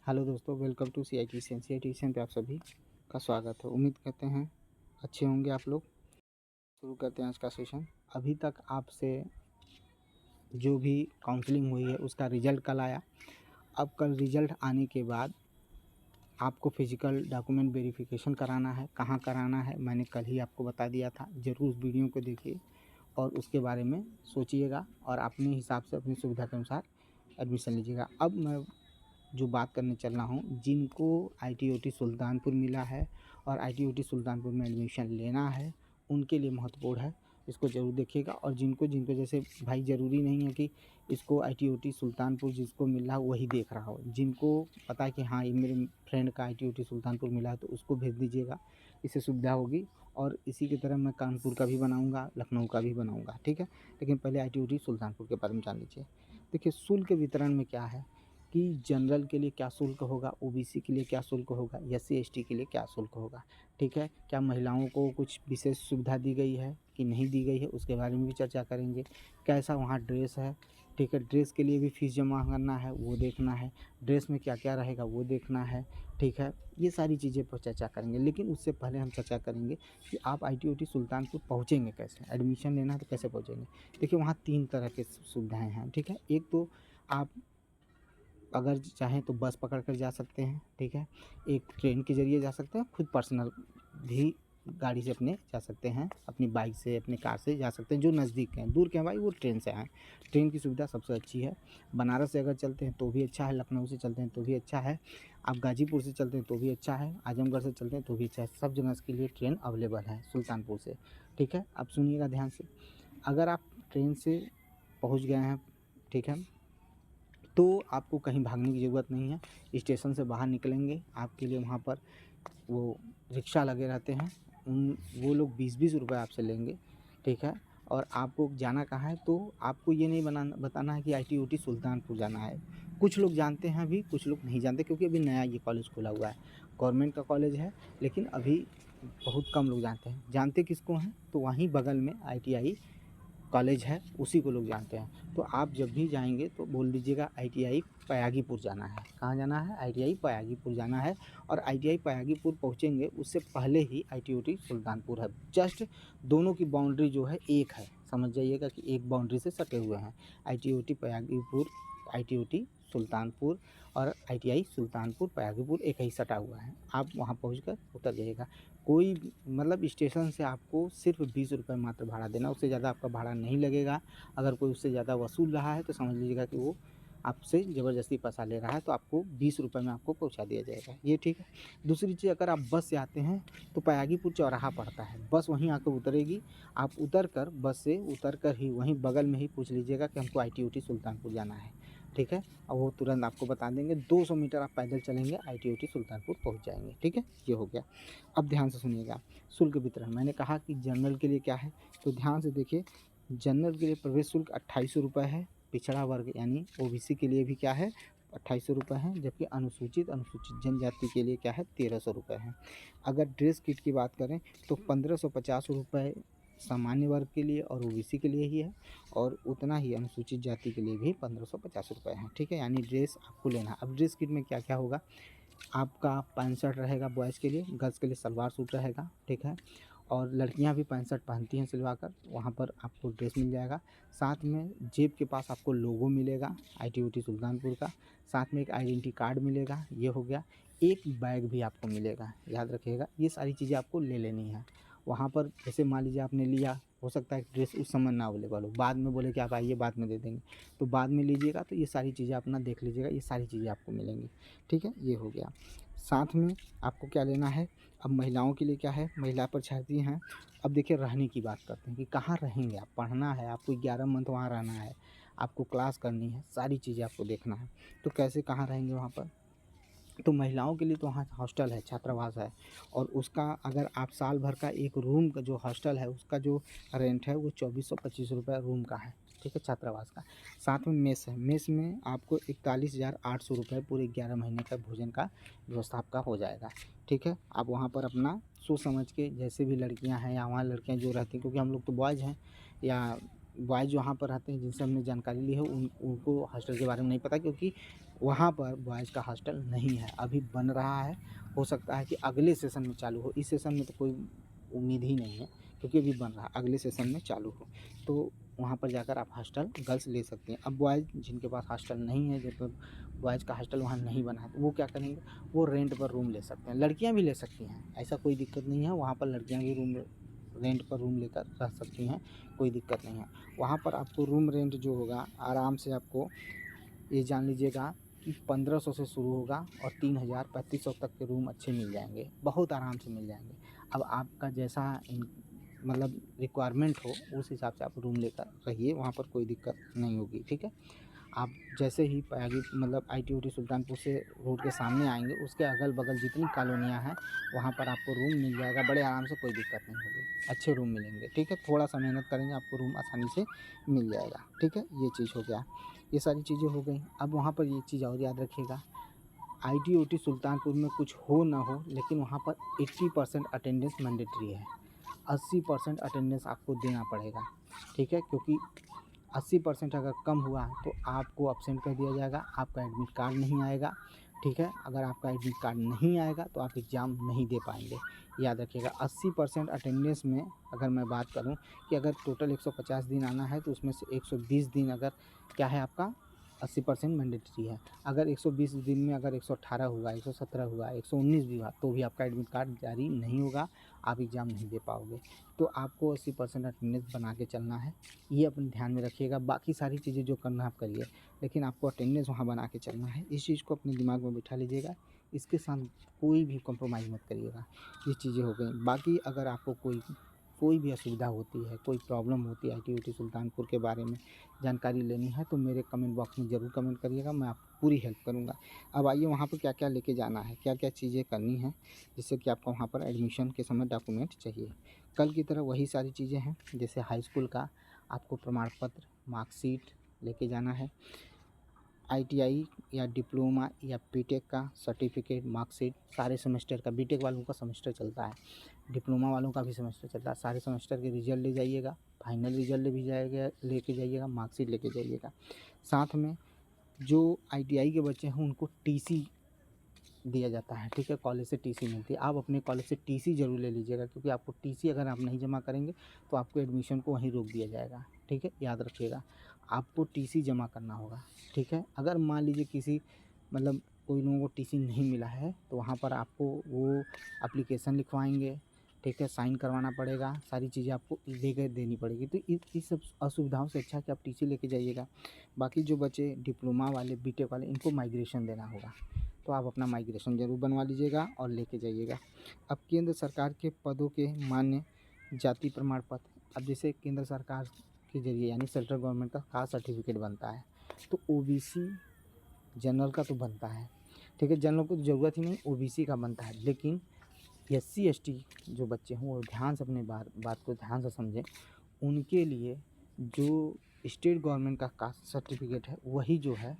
Hello दोस्तों, welcome to C I T पे आप सभी का स्वागत है। उम्मीद करते हैं अच्छे होंगे आप लोग। शुरू करते हैं आज का सेशन। अभी तक आपसे जो भी काउंसलिंग हुई है उसका रिज़ल्ट कल आया। अब कल रिज़ल्ट आने के बाद आपको फिज़िकल डॉक्यूमेंट वेरिफिकेशन कराना है। कहाँ कराना है मैंने कल ही आपको बता दिया था। ज़रूर उस वीडियो को देखिए और उसके बारे में सोचिएगा और अपने हिसाब से अपनी सुविधा के अनुसार एडमिशन लीजिएगा। अब मैं जो बात करने चल रहा हूँ, जिनको ITOT सुल्तानपुर मिला है और ITOT सुल्तानपुर में एडमिशन लेना है उनके लिए महत्वपूर्ण है, इसको ज़रूर देखिएगा। और जिनको जिनको जैसे भाई ज़रूरी नहीं है कि इसको ITOT सुल्तानपुर जिसको मिल रहा है वही देख रहा हो। जिनको पता है कि हाँ ये मेरे फ्रेंड का ITOT सुल्तानपुर मिला है तो उसको भेज दीजिएगा, इससे सुविधा होगी। और इसी की तरह मैं कानपुर का भी बनाऊँगा, लखनऊ का भी बनाऊँगा, ठीक है। लेकिन पहले ITOT सुल्तानपुर के बारे में जान लीजिए। देखिए शुल्क वितरण में क्या है कि जनरल के लिए क्या शुल्क होगा, OBC के लिए क्या शुल्क होगा, SC ST के लिए क्या शुल्क होगा, ठीक है। क्या महिलाओं को कुछ विशेष सुविधा दी गई है कि नहीं दी गई है, उसके बारे में भी चर्चा करेंगे। कैसा वहाँ ड्रेस है, ठीक है। ड्रेस के लिए भी फ़ीस जमा करना है, वो देखना है। ड्रेस में क्या क्या रहेगा वो देखना है, ठीक है। ये सारी चीज़ें पर चर्चा करेंगे। लेकिन उससे पहले हम चर्चा करेंगे कि आप ITOT सुल्तानपुर पहुँचेंगे कैसे। एडमिशन लेना है तो कैसे पहुँचेंगे। देखिए वहाँ 3 तरह की सुविधाएँ हैं, ठीक है। एक तो आप अगर चाहें तो बस पकड़ कर जा सकते हैं, ठीक है। एक ट्रेन के ज़रिए जा सकते हैं, खुद पर्सनल भी गाड़ी से अपने जा सकते हैं, अपनी बाइक से अपनी कार से जा सकते हैं। जो नज़दीक हैं, दूर के हैं भाई वो ट्रेन से आएँ। ट्रेन की सुविधा सबसे अच्छी है। बनारस से अगर चलते हैं तो भी अच्छा है, लखनऊ से चलते हैं तो भी अच्छा है, आप गाज़ीपुर से चलते हैं तो भी अच्छा है, आजमगढ़ से चलते हैं तो भी अच्छा है। सब जगह के लिए ट्रेन अवेलेबल है सुल्तानपुर से, ठीक है। अब सुनिएगा ध्यान से। अगर आप ट्रेन से पहुँच गए हैं, ठीक है, तो आपको कहीं भागने की ज़रूरत नहीं है। स्टेशन से बाहर निकलेंगे आपके लिए वहाँ पर वो रिक्शा लगे रहते हैं, वो लोग 20-20 रुपये आपसे लेंगे, ठीक है। और आपको जाना कहाँ है तो आपको ये नहीं बताना है कि ITOT सुल्तानपुर जाना है। कुछ लोग जानते हैं अभी, कुछ लोग नहीं जानते क्योंकि अभी नया ये कॉलेज खुला हुआ है। गवर्नमेंट का कॉलेज है लेकिन अभी बहुत कम लोग जानते हैं। जानते किसको हैं तो वहीं बगल में ITI कॉलेज है, उसी को लोग जानते हैं। तो आप जब भी जाएँगे तो बोल दीजिएगा ITI पयागीपुर जाना है। कहाँ जाना है? ITI पयागीपुर जाना है। और ITI पयागीपुर पहुँचेंगे उससे पहले ही ITOT सुल्तानपुर है। जस्ट दोनों की बाउंड्री जो है एक है, समझ जाइएगा कि एक बाउंड्री से सटे हुए हैं। ITOT पयागीपुर, ITOT सुल्तानपुर और ITI सुल्तानपुर पयागीपुर एक ही सटा हुआ है। आप वहाँ पहुँचकर उतर जाइएगा। कोई मतलब स्टेशन से आपको सिर्फ 20 रुपये मात्र भाड़ा देना, उससे ज़्यादा आपका भाड़ा नहीं लगेगा। अगर कोई उससे ज़्यादा वसूल रहा है तो समझ लीजिएगा कि वो आपसे ज़बरदस्ती पैसा ले रहा है, तो आपको 20 रुपये में आपको पहुंचा दिया जाएगा, ये ठीक है। दूसरी चीज़, अगर आप बस से आते हैं तो पयागीपुर चौराहा पड़ता है, बस वहीं आकर उतरेगी। आप उतर कर बस से उतर कर ही वहीं बगल में ही पूछ लीजिएगा कि हमको ITOT सुल्तानपुर जाना है, ठीक है। और वो तुरंत आपको बता देंगे। 200 मीटर आप पैदल चलेंगे ITOT सुल्तानपुर पहुँच जाएंगे, ठीक है। ये हो गया। अब ध्यान से सुनिएगा। शुल्क वितरण मैंने कहा कि जनरल के लिए क्या है, तो ध्यान से देखिए। जनरल के लिए प्रवेश शुल्क 2800 रुपये है। पिछड़ा वर्ग यानी OBC के लिए भी क्या है, 2800 रुपये है। जबकि अनुसूचित जनजाति के लिए क्या है, 1300 रुपये है। अगर ड्रेस किट की बात करें तो 1550 रुपये सामान्य वर्ग के लिए और OBC के लिए ही है, और उतना ही अनुसूचित जाति के लिए भी 1550 रुपये है, ठीक है। यानी ड्रेस आपको लेना है। अब ड्रेस किट में क्या क्या होगा, आपका पैंट शर्ट रहेगा बॉयज़ के लिए, गर्ल्स के लिए सलवार सूट रहेगा, ठीक है। और लड़कियां भी पैंट शर्ट पहनती हैं सिलवा कर, वहाँ पर आपको ड्रेस मिल जाएगा। साथ में जेब के पास आपको लोगो मिलेगा ITOT सुल्तानपुर का। साथ में एक आइडेंटिटी कार्ड मिलेगा, ये हो गया। एक बैग भी आपको मिलेगा, याद रखिएगा। ये सारी चीज़ें आपको ले लेनी है वहाँ पर। जैसे मान लीजिए आपने लिया, हो सकता है ड्रेस उस समय ना अवेलेबल हो, बाद में बोले कि आप आइए बाद में दे देंगे, तो बाद में लीजिएगा। तो ये सारी चीज़ें अपना देख लीजिएगा, ये सारी चीज़ें आपको मिलेंगी, ठीक है। ये हो गया। साथ में आपको क्या लेना है। अब महिलाओं के लिए क्या है, महिला परीक्षार्थी हैं। अब देखिए रहने की बात करते हैं कि कहाँ रहेंगे आप। पढ़ना है आपको, 11 मंथ वहाँ रहना है, आपको क्लास करनी है, सारी चीज़ें आपको देखना है। तो कैसे कहाँ रहेंगे वहाँ पर, तो महिलाओं के लिए तो वहाँ हॉस्टल है, छात्रावास है। और उसका अगर आप साल भर का एक रूम का जो हॉस्टल है उसका जो रेंट है वो 2425 रुपये रूम का है, ठीक है, छात्रावास का। साथ में मेस है, मेस में आपको 41,800 रुपये पूरे 11 महीने का भोजन का व्यवस्था आपका हो जाएगा, ठीक है। आप वहाँ पर अपना सोच समझ के, जैसे भी लड़कियाँ हैं या वहाँ लड़कियाँ जो रहती हैं, क्योंकि हम लोग तो बॉयज़ हैं या बॉयज़ वहाँ पर रहते हैं जिनसे हमने जानकारी ली है उनको हॉस्टल के बारे में नहीं पता, क्योंकि वहाँ पर बॉयज़ का हॉस्टल नहीं है, अभी बन रहा है। हो सकता है कि अगले सेशन में चालू हो, इस सेशन में तो कोई उम्मीद ही नहीं है क्योंकि अभी बन रहा है, अगले सेशन में चालू हो तो वहाँ पर जाकर आप हॉस्टल गर्ल्स ले सकते हैं। अब बॉयज़ जिनके पास हॉस्टल नहीं है, जिन पर बॉयज़ का हॉस्टल वहाँ नहीं बना है, तो वो क्या करेंगे, वो रेंट पर रूम ले सकते हैं। लड़कियाँ भी ले सकती हैं, ऐसा कोई दिक्कत नहीं है, वहाँ पर लड़कियाँ भी रेंट पर रूम लेकर रह सकती हैं, कोई दिक्कत नहीं है। वहाँ पर आपको रूम रेंट जो होगा आराम से आपको ये जान लीजिएगा कि 1500 से शुरू होगा और 3000 3500 तक के रूम अच्छे मिल जाएंगे, बहुत आराम से मिल जाएंगे। अब आपका जैसा मतलब रिक्वायरमेंट हो उस हिसाब से आप रूम लेकर रहिए, वहाँ पर कोई दिक्कत नहीं होगी, ठीक है। आप जैसे ही आगे मतलब ITOT सुल्तानपुर से रोड के सामने आएंगे, उसके अगल बगल जितनी कॉलोनियाँ हैं वहाँ पर आपको रूम मिल जाएगा बड़े आराम से, कोई दिक्कत नहीं होगी, अच्छे रूम मिलेंगे, ठीक है। थोड़ा सा मेहनत करेंगे आपको रूम आसानी से मिल जाएगा, ठीक है। ये चीज़ हो गया, ये सारी चीज़ें हो गई। अब वहाँ पर ये चीज़ और याद रखिएगा, ITOT सुल्तानपुर में कुछ हो ना हो, लेकिन वहाँ पर 80% अटेंडेंस मैंडेटरी है। 80% अटेंडेंस आपको देना पड़ेगा, ठीक है, क्योंकि 80% अगर कम हुआ तो आपको अब्सेंट कर दिया जाएगा, आपका एडमिट कार्ड नहीं आएगा, ठीक है। अगर आपका एडमिट कार्ड नहीं आएगा तो आप एग्ज़ाम नहीं दे पाएंगे, याद रखिएगा। 80% अटेंडेंस में अगर मैं बात करूं कि अगर टोटल 150 दिन आना है तो उसमें से 120 दिन अगर क्या है आपका 80% मैंडेटरी है। अगर 120 दिन में अगर 118 हुआ, 117 हुआ, 119 भी हुआ तो भी आपका एडमिट कार्ड जारी नहीं होगा, आप एग्ज़ाम नहीं दे पाओगे। तो आपको 80% अटेंडेंस बना के चलना है, ये अपने ध्यान में रखिएगा। बाकी सारी चीज़ें जो करना आप करिए, लेकिन आपको अटेंडेंस वहाँ बना के चलना है, इस चीज़ को अपने दिमाग में बिठा लीजिएगा। इसके साथ कोई भी कॉम्प्रोमाइज़ मत करिएगा। ये चीज़ें हो गई। बाकी अगर आपको कोई भी असुविधा होती है, कोई प्रॉब्लम होती है ITOT सुल्तानपुर के बारे में जानकारी लेनी है तो मेरे कमेंट बॉक्स में ज़रूर कमेंट करिएगा, मैं आपको पूरी हेल्प करूँगा। अब आइए वहाँ पर क्या क्या लेके जाना है, क्या क्या चीज़ें करनी है जिससे कि आपको वहाँ पर एडमिशन के समय डॉक्यूमेंट चाहिए। कल की तरह वही सारी चीज़ें हैं, जैसे हाई स्कूल का आपको प्रमाण पत्र, मार्कशीट लेके जाना है। ITI या डिप्लोमा या बीटेक का सर्टिफिकेट, मार्कशीट, सारे सेमेस्टर का, बीटेक वालों का सेमेस्टर चलता है, डिप्लोमा वालों का भी सेमेस्टर चलता है, सारे सेमेस्टर के रिजल्ट ले जाइएगा, फाइनल रिजल्ट भी जाएगा लेके जाइएगा, मार्कशीट लेके जाइएगा। साथ में जो ITI के बच्चे हैं उनको TC दिया जाता है, ठीक है, कॉलेज से TC मिलती है। आप अपने कॉलेज से TC ज़रूर ले लीजिएगा, क्योंकि आपको TC अगर आप नहीं जमा करेंगे तो आपको एडमिशन को वहीं रोक दिया जाएगा, ठीक है, याद रखिएगा। आपको TC जमा करना होगा, ठीक है। अगर मान लीजिए किसी मतलब कोई लोगों को TC नहीं मिला है तो वहाँ पर आपको वो एप्लीकेशन लिखवाएंगे, ठीक है, साइन करवाना पड़ेगा, सारी चीज़ें आपको लेकर देनी पड़ेगी। तो इस सब असुविधाओं से अच्छा है कि आप TC लेके जाइएगा। बाकी जो बच्चे डिप्लोमा वाले, बीटेक वाले, इनको माइग्रेशन देना होगा, तो आप अपना माइग्रेशन ज़रूर बनवा लीजिएगा और लेके जाइएगा। अब केंद्र सरकार के पदों के मान्य जाति प्रमाण पत्र, अब जैसे केंद्र सरकार के जरिए यानी सेंट्रल गवर्नमेंट का कास्ट सर्टिफिकेट बनता है, तो OBC जनरल का तो बनता है, ठीक है, जनरल को तो ज़रूरत ही नहीं, OBC का बनता है। लेकिन SC ST जो बच्चे हों वो ध्यान से अपने बात को ध्यान से समझें, उनके लिए जो स्टेट गवर्नमेंट का कास्ट सर्टिफिकेट है वही जो है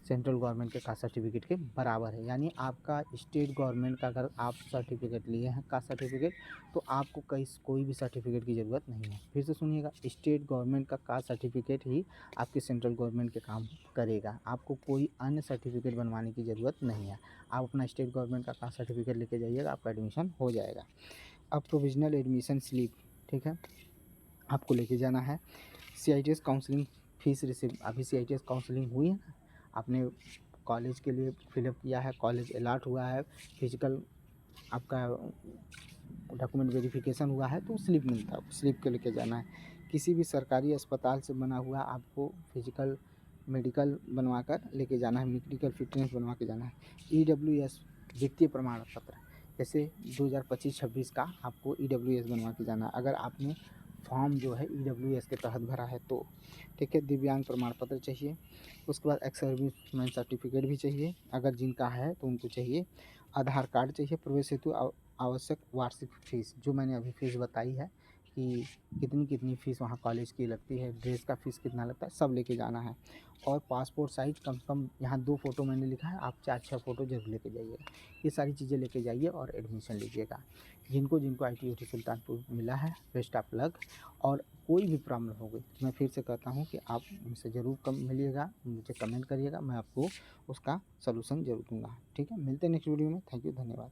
सेंट्रल गवर्नमेंट के कास्ट सर्टिफिकेट के बराबर है। यानी आपका स्टेट गवर्नमेंट का अगर आप सर्टिफिकेट लिए हैं कास्ट सर्टिफिकेट, तो आपको कोई भी सर्टिफिकेट की ज़रूरत नहीं है। फिर से सुनिएगा, स्टेट गवर्नमेंट का कास्ट सर्टिफिकेट ही आपके सेंट्रल गवर्नमेंट के काम करेगा, आपको कोई अन्य सर्टिफिकेट बनवाने की ज़रूरत नहीं है। आप अपना स्टेट गवर्नमेंट का कास्ट सर्टिफिकेट लेके जाइएगा, आपका एडमिशन हो जाएगा। अब प्रोविजनल एडमिशन स्लिप, ठीक है, आपको लेके जाना है। CITS काउंसलिंग फ़ीस रिसीव, अभी CITS काउंसलिंग हुई है ना, आपने कॉलेज के लिए फिलअप किया है, कॉलेज अलॉट हुआ है, फिजिकल आपका डॉक्यूमेंट वेरिफिकेशन हुआ है तो स्लिप मिलता है, स्लिप के लेके जाना है। किसी भी सरकारी अस्पताल से बना हुआ आपको फिजिकल मेडिकल बनवा कर लेके जाना है, मेडिकल फिटनेस बनवा के जाना है। EWS वित्तीय प्रमाण पत्र, जैसे 2025-26 का आपको EWS बनवा के जाना है, अगर आपने फॉर्म जो है EWS के तहत भरा है तो, ठीक है। दिव्यांग प्रमाण पत्र चाहिए, उसके बाद एक्स सर्विसमैन सर्टिफिकेट भी चाहिए, अगर जिनका है तो उनको चाहिए। आधार कार्ड चाहिए, प्रवेश हेतु आवश्यक वार्षिक फ़ीस, जो मैंने अभी फ़ीस बताई है कि कितनी कितनी फ़ीस वहाँ कॉलेज की लगती है, ड्रेस का फ़ीस कितना लगता है, सब लेके जाना है। और पासपोर्ट साइज़ कम से कम यहाँ 2 फ़ोटो मैंने लिखा है, आप 4-6 फ़ोटो ज़रूर लेके जाइएगा। ये सारी चीज़ें लेके जाइए और एडमिशन लीजिएगा। जिनको Iटीओटी सुल्तानपुर मिला है, बेस्ट ऑफ लक। और कोई भी प्रॉब्लम हो गई, मैं फिर से कहता हूँ कि आप मुझसे ज़रूर मिलिएगा, मुझे कमेंट करिएगा, मैं आपको उसका सॉल्यूशन ज़रूर दूँगा। ठीक है, मिलते हैं नेक्स्ट वीडियो में। थैंक यू, धन्यवाद।